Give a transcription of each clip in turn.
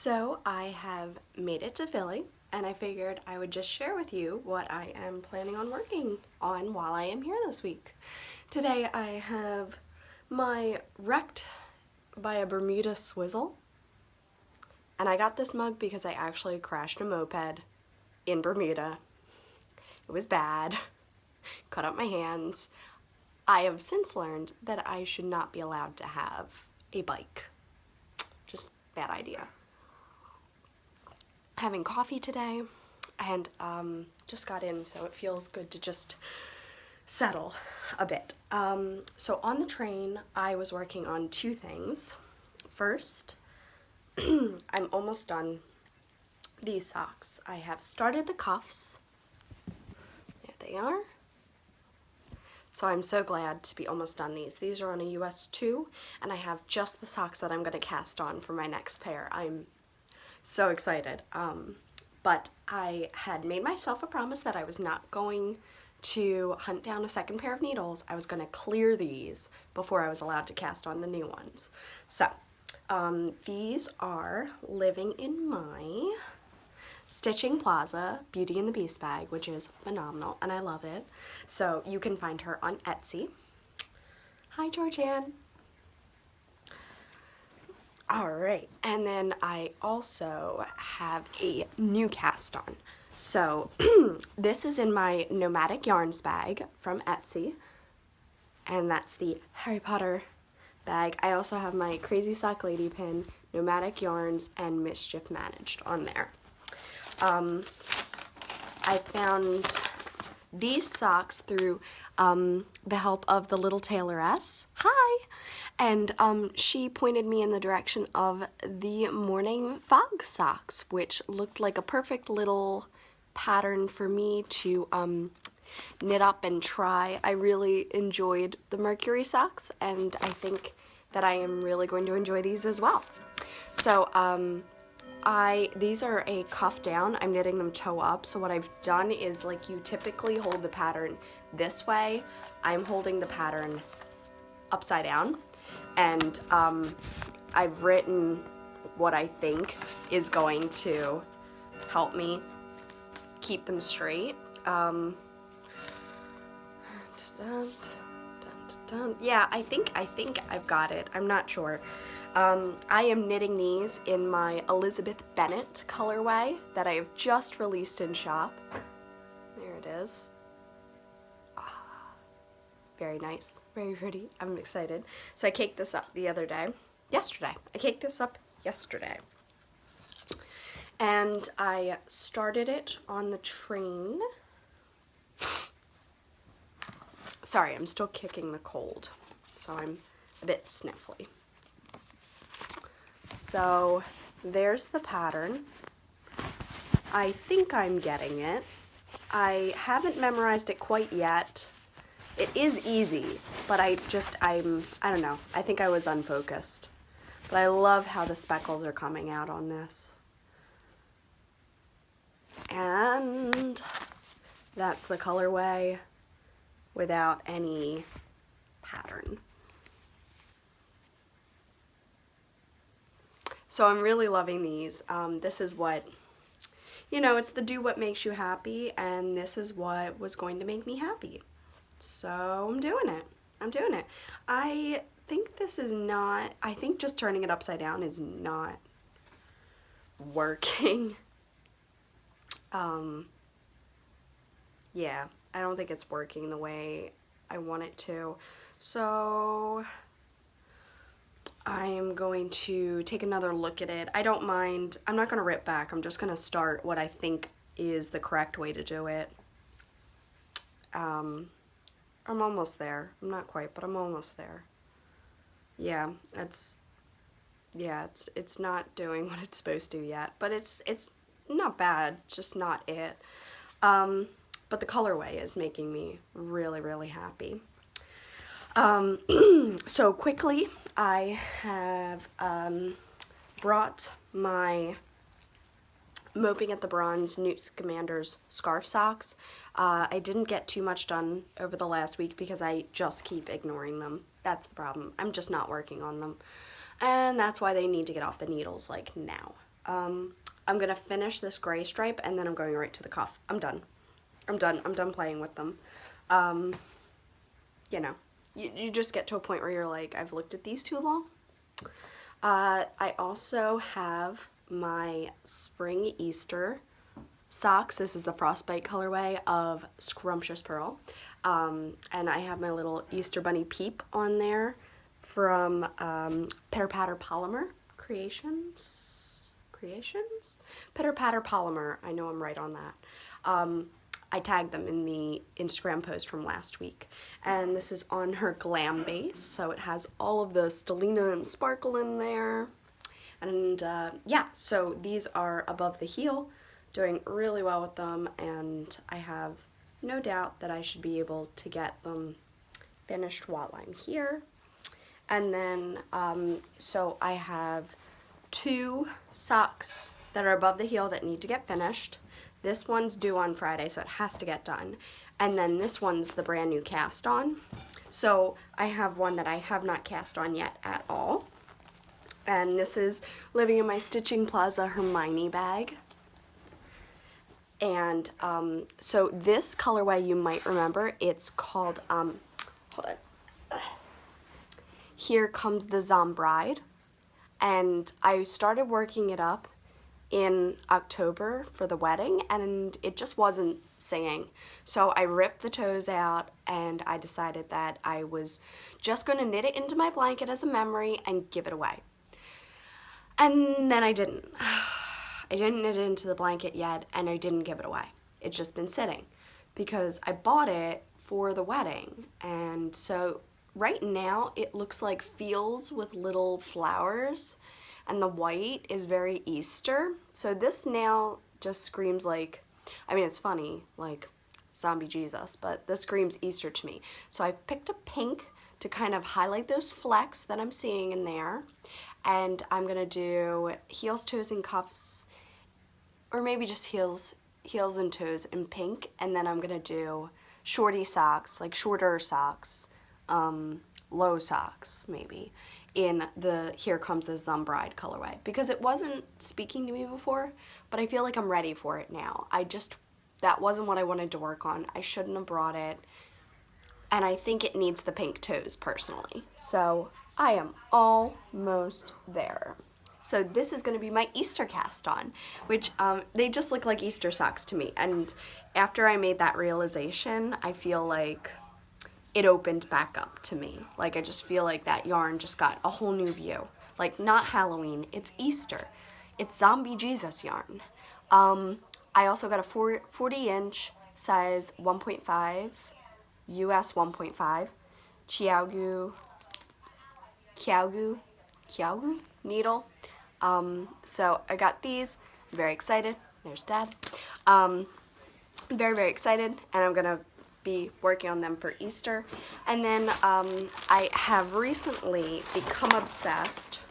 So I have made it to Philly, and I figured I would just share with you what I am planning on working on while I am here this week. Today I have my Wrecked by a Bermuda Swizzle, and I got this mug because I actually crashed a moped in Bermuda. It was bad, cut up my hands. I have since learned that I should not be allowed to have a bike. Just bad idea. Having coffee today, and just got in, so it feels good to just settle a bit. So on the train, I was working on two things. First, I'm almost done these socks. I have started the cuffs. There they are. So I'm so glad to be almost done these. These are on a US 2, and I have just the socks that I'm going to cast on for my next pair. I'm so excited. But I had made myself a promise that I was not going to hunt down a second pair of needles. I was going to clear these before I was allowed to cast on the new ones. So these are Living in My Stitching Plaza Beauty and the Beast bag, which is phenomenal, and I love it. So you can find her on Etsy. Hi, Georgianne. Alright, and then I also have a new cast on. So this is in my Nomadic Yarns bag from Etsy, and that's the Harry Potter bag. I also have my Crazy Sock Lady pin, Nomadic Yarns, and Mischief Managed on there. I found these socks through the help of the Little Tailoress. Hi! And she pointed me in the direction of the Morning Fog socks, which looked like a perfect little pattern for me to knit up and try. I really enjoyed the Mercury socks, and I think that I am really going to enjoy these as well. So these are a cuff down. I'm knitting them toe up, so what I've done is, like you typically hold the pattern this way, I'm holding the pattern upside down, and I've written what I think is going to help me keep them straight. Yeah, I think I've got it. I'm not sure. I am knitting these in my Elizabeth Bennet colorway that I have just released in shop. There it is. Very nice, very pretty. I'm excited. So I caked this up yesterday. I caked this up yesterday. And I started it on the train. Sorry, I'm still kicking the cold, so I'm a bit sniffly. So there's the pattern. I think I'm getting it. I haven't memorized it quite yet. It is easy, but I don't know. I think I was unfocused. But I love how the speckles are coming out on this. And that's the colorway without any pattern. So I'm really loving these. This is what, it's the do what makes you happy, and this is what was going to make me happy. So I'm doing it. I think I think just turning it upside down is not working. Yeah, I don't think it's working the way I want it to. So I am going to take another look at it. I don't mind. I'm not going to rip back. I'm just going to start what I think is the correct way to do it. I'm almost there. I'm not quite, but I'm almost there. Yeah, it's not doing what it's supposed to yet, but it's not bad. It's just not it. But the colorway is making me really, really happy. So quickly, I have brought my Moping at the Bronze Newt Scamander's scarf socks. I didn't get too much done over the last week because I just keep ignoring them. That's the problem. I'm just not working on them. And that's why they need to get off the needles, like, now. I'm gonna finish this gray stripe and then I'm going right to the cuff. I'm done playing with them. You know, you just get to a point where you're like, I've looked at these too long. I also have my spring Easter socks. This is the Frostbite colorway of Scrumptious Pearl. And I have my little Easter Bunny peep on there from Pitter Patter Polymer Creations? Pitter Patter Polymer. I know I'm right on that. I tagged them in the Instagram post from last week. And this is on her glam base, so it has all of the stellina and sparkle in there. And yeah, so these are above the heel, doing really well with them, and I have no doubt that I should be able to get them finished while I'm here. And then, so I have 2 socks that are above the heel that need to get finished. This one's due on Friday, so it has to get done. And then this one's the brand new cast on. So I have one that I have not cast on yet at all. And this is Living in My Stitching Plaza Hermione bag. And so this colorway, you might remember, it's called, hold on. Here Comes the Zombride. And I started working it up in October for the wedding, and it just wasn't singing. So I ripped the toes out, and I decided that I was just going to knit it into my blanket as a memory and give it away. And then I didn't. I didn't knit it into the blanket yet, and I didn't give it away. It's just been sitting because I bought it for the wedding, and so right now it looks like fields with little flowers, and the white is very Easter. So this now just screams like, I mean, it's funny, like zombie Jesus, but this screams Easter to me. So I picked a pink to kind of highlight those flecks that I'm seeing in there. And I'm gonna do heels, toes, and cuffs, or maybe just heels and toes in pink. And then I'm gonna do shorty socks, like shorter socks, low socks maybe, in the Here Comes the Zombride colorway, because it wasn't speaking to me before, but I feel like I'm ready for it now. That wasn't what I wanted to work on. I shouldn't have brought it, and I think it needs the pink toes personally. So I am almost there. So this is going to be my Easter cast on, which they just look like Easter socks to me. And after I made that realization, I feel like it opened back up to me. Like, I just feel like that yarn just got a whole new view. Like, not Halloween, it's Easter. It's zombie Jesus yarn. I also got a 40-inch size 1.5, US 1.5, Kiaogu needle. So I got these, very excited. There's Dad. Very, very excited, and I'm gonna be working on them for Easter. And then I have recently become obsessed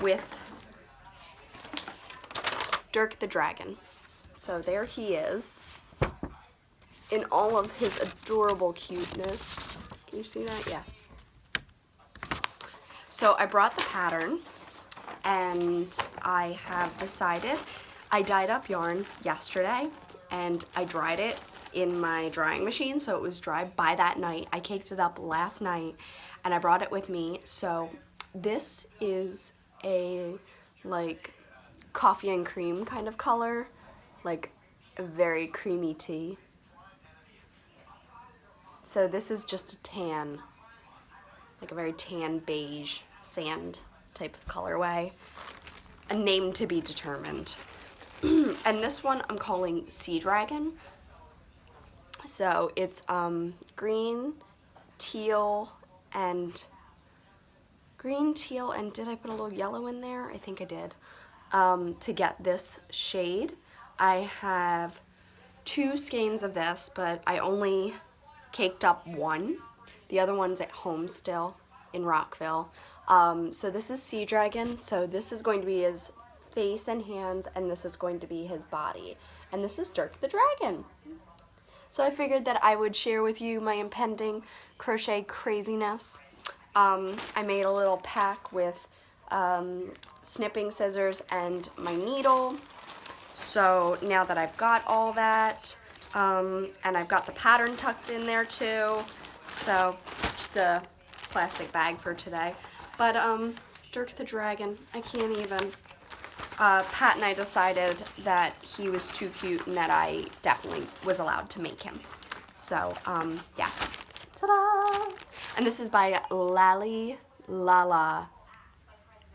with Dirk the Dragon. So there he is in all of his adorable cuteness. Can you see that? Yeah. So I brought the pattern, and I have decided, I dyed up yarn yesterday and I dried it in my drying machine, so it was dry by that night. I caked it up last night and I brought it with me. So this is a like coffee and cream kind of color, like a very creamy tea. So this is just a tan, like a very tan beige sand type of colorway, a name to be determined. And this one I'm calling Sea Dragon. So it's green, teal, and did I put a little yellow in there? I think I did. To get this shade, I have 2 skeins of this, but I only caked up one. The other one's at home still in Rockville. So this is Sea Dragon. So this is going to be his face and hands, and this is going to be his body. And this is Dirk the Dragon. So I figured that I would share with you my impending crochet craziness. I made a little pack with snipping scissors and my needle. So now that I've got all that, and I've got the pattern tucked in there too, so just a plastic bag for today. But Dirk the Dragon, I can't even. Pat and I decided that he was too cute and that I definitely was allowed to make him. So, yes. Ta-da! And this is by Lally Lala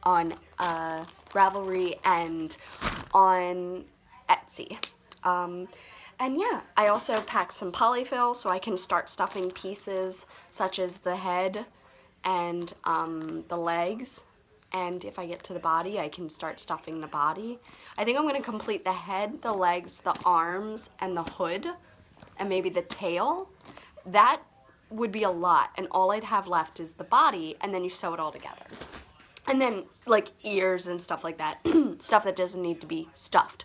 on Ravelry and on Etsy. And yeah, I also packed some polyfill so I can start stuffing pieces such as the head and the legs. And if I get to the body, I can start stuffing the body. I think I'm going to complete the head, the legs, the arms, and the hood, and maybe the tail. That would be a lot, and all I'd have left is the body, and then you sew it all together. And then, like, ears and stuff like that. Stuff that doesn't need to be stuffed.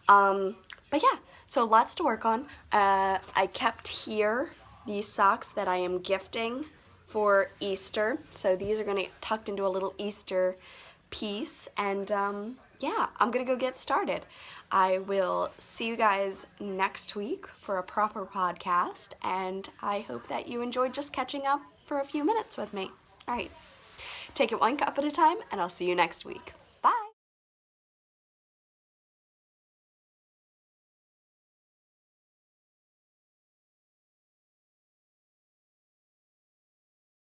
But yeah, so lots to work on. I kept here these socks that I am gifting for Easter. So these are going to get tucked into a little Easter piece. And yeah, I'm going to go get started. I will see you guys next week for a proper podcast. And I hope that you enjoyed just catching up for a few minutes with me. All right. Take it one cup at a time, and I'll see you next week.